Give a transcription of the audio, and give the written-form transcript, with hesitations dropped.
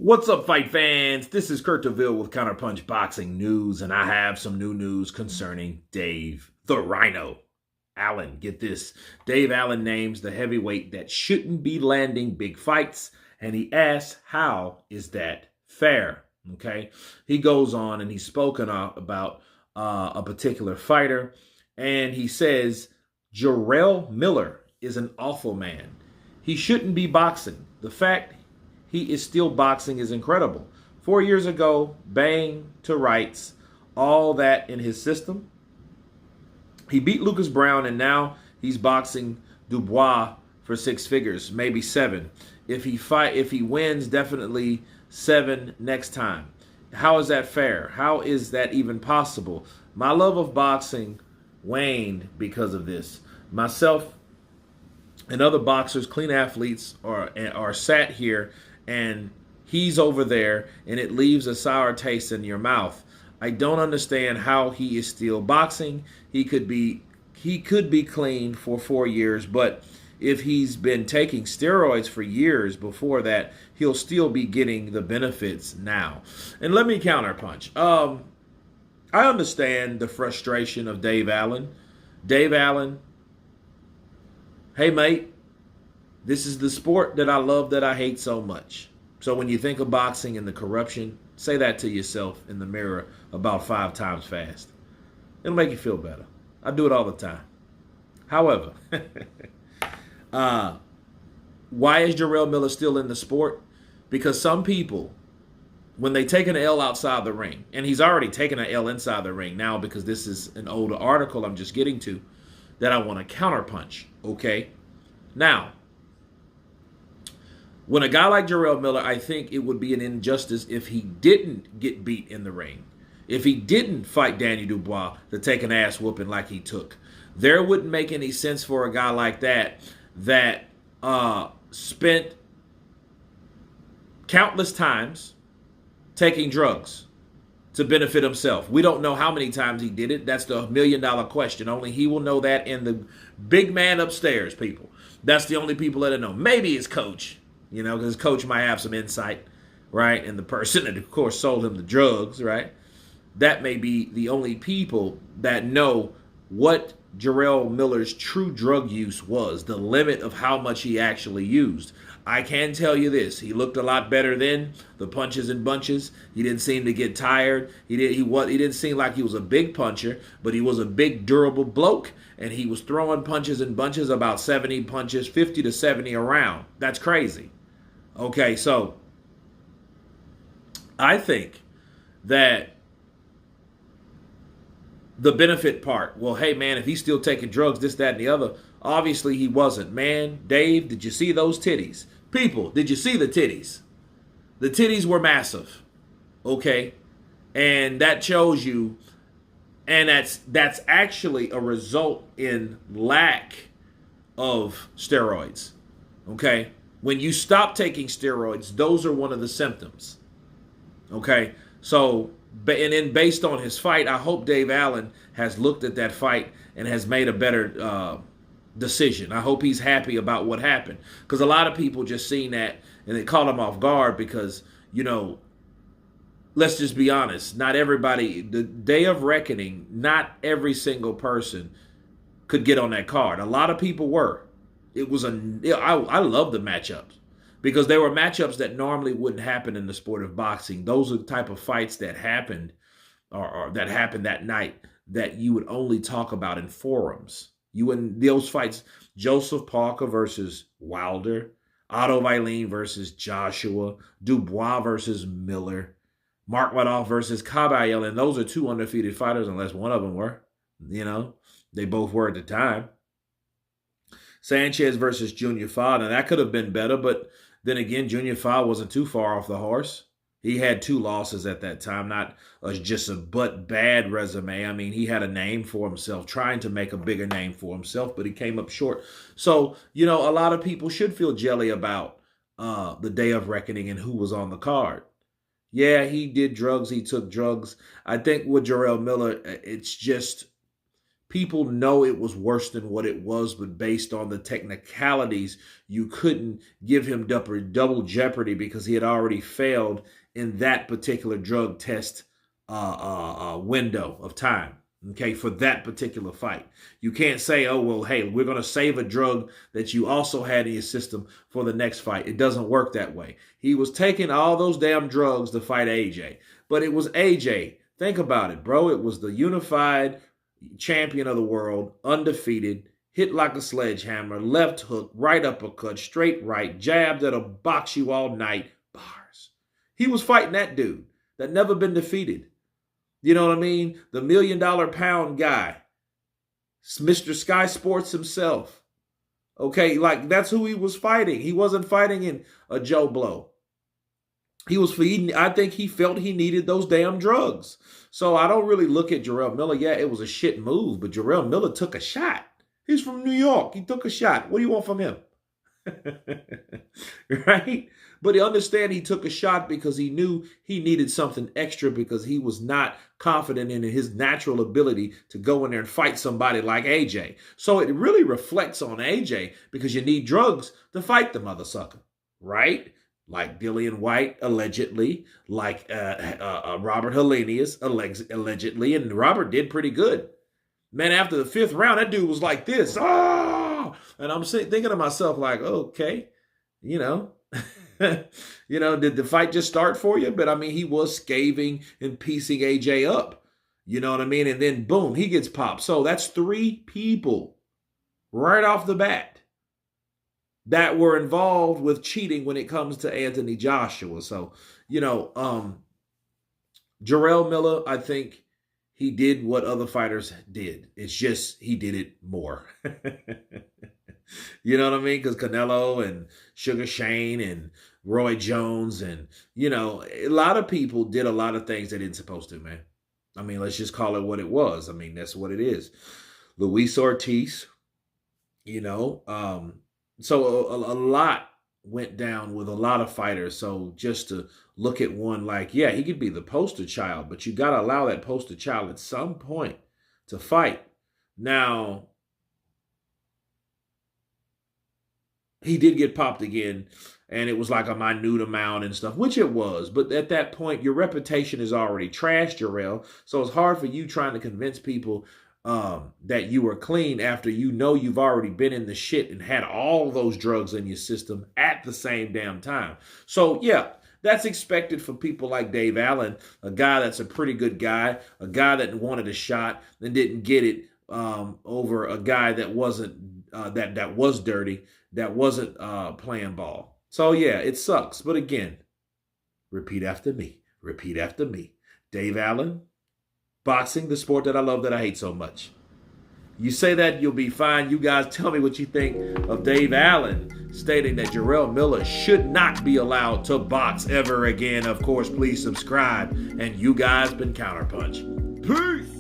What's up, fight fans? This is Kurt DeVille with Counterpunched Boxing News, and I have some new news concerning Dave the Rhino Allen. Get this. Dave Allen names the heavyweight that shouldn't be landing big fights, and he asks, how is that fair? Okay. He goes on and he's spoken about a particular fighter, and he says, Jerel Miller is an awful man. He shouldn't be boxing. The fact he is still boxing is incredible. 4 years ago, bang to rights, all that in his system. He beat Lucas Brown, and now he's boxing Dubois for six figures, maybe seven. If he wins, definitely seven next time. How is that fair? How is that even possible? My love of boxing waned because of this. Myself and other boxers, clean athletes, are sat here, and he's over there, and it leaves a sour taste in your mouth. I don't understand how he is still boxing. He could be clean for 4 years, but if he's been taking steroids for years before that, he'll still be getting the benefits now. And let me counterpunch. I understand the frustration of Dave Allen. Dave Allen, hey mate, this is the sport that I love that I hate so much. So when you think of boxing and the corruption, say that to yourself in the mirror about 5 times fast. It'll make you feel better. I do it all the time. However, why is Jerel Miller still in the sport? Because some people, when they take an L outside the ring, and he's already taken an L inside the ring now because this is an older article I'm just getting to that I want to counterpunch, okay? Now, when a guy like Jerel Miller, I think it would be an injustice if he didn't get beat in the ring. If he didn't fight Daniel Dubois to take an ass whooping like he took. There wouldn't make any sense for a guy like that spent countless times taking drugs to benefit himself. We don't know how many times he did it. That's the $1 million question. Only he will know that, and the big man upstairs, people. That's the only people that know. Maybe his coach, because his coach might have some insight, right? And the person that, of course, sold him the drugs, right? That may be the only people that know what Jerel Miller's true drug use was, the limit of how much he actually used. I can tell you this, he looked a lot better then, the punches and bunches. He didn't seem to get tired. He didn't seem like he was a big puncher, but he was a big, durable bloke, and he was throwing punches and bunches, about 70 punches, 50 to 70 around. That's crazy. Okay, so I think that the benefit part, well, hey, man, if he's still taking drugs, this, that, and the other, obviously he wasn't. Man, Dave, did you see those titties? People, did you see the titties? The titties were massive, okay? And that shows you, and that's actually a result in lack of steroids, okay? When you stop taking steroids, those are one of the symptoms, okay? So, and then based on his fight, I hope Dave Allen has looked at that fight and has made a better decision. I hope he's happy about what happened. Because a lot of people just seen that and they caught him off guard because, let's just be honest. Not everybody, the day of reckoning, not every single person could get on that card. A lot of people were. I love the matchups. Because they were matchups that normally wouldn't happen in the sport of boxing. Those are the type of fights that happened or that happened that night that you would only talk about in forums. Those fights, Joseph Parker versus Wilder, Otto Vailene versus Joshua, Dubois versus Miller, Mark Madoff versus Caballero, and those are two undefeated fighters unless one of them were. They both were at the time. Sanchez versus Junior Fa. Now, that could have been better, but then again, Junior Fa wasn't too far off the horse. He had 2 losses at that time, not just a bad resume. I mean, he had a name for himself, trying to make a bigger name for himself, but he came up short. So, a lot of people should feel jelly about the day of reckoning and who was on the card. Yeah, he did drugs. He took drugs. I think with Jerel Miller, it's just People know it was worse than what it was, but based on the technicalities, you couldn't give him double jeopardy because he had already failed in that particular drug test window of time. Okay, for that particular fight. You can't say, oh, well, hey, we're going to save a drug that you also had in your system for the next fight. It doesn't work that way. He was taking all those damn drugs to fight AJ. But it was AJ. Think about it, bro. It was the unified champion of the world, undefeated, hit like a sledgehammer, left hook, right uppercut, straight right, jab that'll box you all night, bars. He was fighting that dude that never been defeated. You know what I mean? The $1 million pound guy, Mr. Sky Sports himself. Okay, like that's who he was fighting. He wasn't fighting in a Joe Blow. I think he felt he needed those damn drugs. So I don't really look at Jerel Miller. Yeah, it was a shit move, but Jerel Miller took a shot. He's from New York. He took a shot. What do you want from him? Right? But he understand he took a shot because he knew he needed something extra because he was not confident in his natural ability to go in there and fight somebody like AJ. So it really reflects on AJ because you need drugs to fight the mother sucker, right? Like Dillian White, allegedly, like Robert Helenius, allegedly, and Robert did pretty good. Man, after the 5th round, that dude was like this. Oh! And I'm thinking to myself, like, okay, you know, did the fight just start for you? But I mean, he was scathing and piecing AJ up. You know what I mean? And then boom, he gets popped. So that's 3 people right off the bat that were involved with cheating when it comes to Anthony Joshua. So, Jerel Miller, I think he did what other fighters did. It's just he did it more. You know what I mean? Because Canelo and Sugar Shane and Roy Jones and, a lot of people did a lot of things they didn't supposed to, man. I mean, let's just call it what it was. I mean, that's what it is. Luis Ortiz, so a lot went down with a lot of fighters. So just to look at one like, yeah, he could be the poster child, but you got to allow that poster child at some point to fight. Now, he did get popped again, and it was like a minute amount and stuff, which it was. But at that point, your reputation is already trashed, Jarrell. So it's hard for you trying to convince people that you were clean after you've already been in the shit and had all those drugs in your system at the same damn time. So, yeah, that's expected for people like Dave Allen, a guy that's a pretty good guy, a guy that wanted a shot and didn't get it over a guy that wasn't that was dirty, that wasn't playing ball. So, yeah, it sucks. But again, repeat after me. Repeat after me. Dave Allen, boxing, the sport that I love, that I hate so much. You say that, you'll be fine. You guys tell me what you think of Dave Allen stating that Jerel Miller should not be allowed to box ever again. Of course, please subscribe. And you guys been Counterpunched. Peace!